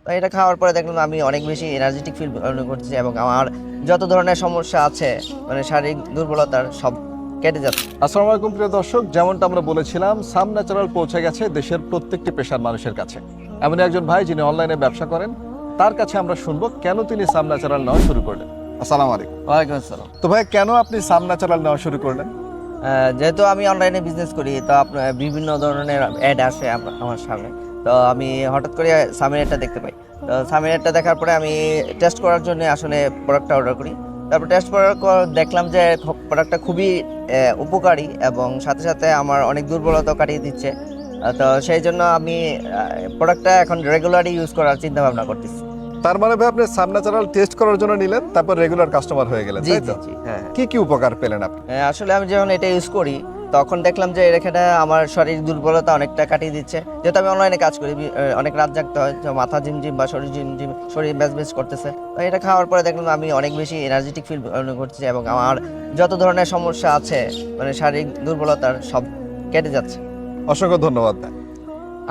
তো এটা খাওয়ার পরে দেখলাম আমি অনেক বেশি এনার্জেটিক ফিল করতেছি এবং আমার যত ধরনের সমস্যা আছে মানে শারীরিক দুর্বলতার সব কেটে যাচ্ছে। আসসালামু আলাইকুম প্রিয় দর্শক, যেমনটা আমরা বলেছিলাম সাম ন্যাচারাল পৌঁছে গেছে দেশের প্রত্যেকটি পেশার মানুষের কাছে। এমন একজন ভাই যিনি অনলাইনে ব্যবসা করেন, তার কাছে আমরা শুনবো কেন তিনি সাম ন্যাচারাল নেওয়া শুরু করলেন। আসসালামু আলাইকুম। ওয়ালাইকুম আসসালাম। তো ভাই, কেন আপনি সাম ন্যাচারাল নেওয়া শুরু করলেন? যেহেতু আমি অনলাইনে বিজনেস করি তো আপনার বিভিন্ন ধরনের অ্যাড আসে আমার সামনে। তো আমি হঠাৎ করে সামের অ্যাডটা দেখতে পাই। তো সামের অ্যাডটা দেখার পরে আমি টেস্ট করার জন্য আসলে প্রোডাক্টটা অর্ডার করি। তারপর টেস্ট করার পর দেখলাম যে প্রোডাক্টটা খুবই উপকারী এবং সাথে সাথে আমার অনেক দুর্বলতা কাটিয়ে দিচ্ছে। তো সেই জন্য আমি প্রোডাক্টটা এখন রেগুলারই ইউজ করার চিন্তা ভাবনা করতেছি। তার মানে ভাই আপনি সাম ন্যাচারাল টেস্ট করার জন্য নিলেন, তারপর রেগুলার কাস্টমার হয়ে গেলেন, জি তাই জি তো? জি হ্যাঁ। কি কি উপকার পেলেন আপনি? আসলে আমি যখন এটা ইউজ করি তখন দেখলাম যে এখানে আমার শরীর দুর্বলতা অনেকটা কাটিয়ে দিচ্ছে। যেহেতু আমি অনলাইনে কাজ করি, অনেক রাত জাগতে হয়, তো মাথা ঝিমঝিম বা শরীর ঝিমঝিম, শরীর ম্যাজম্যাজ করতেছে। তো এটা খাওয়ার পরে দেখলাম আমি অনেক বেশি এনার্জেটিক ফিল করতেছি এবং আমার যত ধরনের সমস্যা আছে মানে শারীরিক দুর্বলতার সব কেটে যাচ্ছে। অসংখ্য ধন্যবাদ ভাই।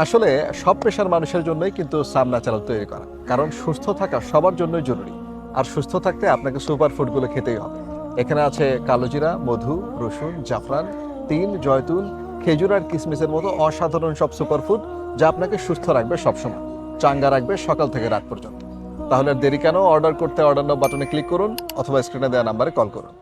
আসলে সব পেশার মানুষের জন্যই কিন্তু সাম ন্যাচারাল তৈরি করা, কারণ সুস্থ থাকা সবার জন্যই জরুরি। আর সুস্থ থাকতে আপনাকে সুপার ফুডগুলো খেতেই হবে। এখানে আছে কালোজিরা, মধু, রসুন, জাফরান, তিল, জয়তুন, খেজুর আর কিসমিসের মতো অসাধারণ সব সুপার ফুড, যা আপনাকে সুস্থ রাখবে, সবসময় চাঙ্গা রাখবে সকাল থেকে রাত পর্যন্ত। তাহলে আর দেরি কেন? অর্ডার করতে অর্ডার নাও বাটনে ক্লিক করুন অথবা স্ক্রিনে দেওয়া নাম্বারে কল করুন।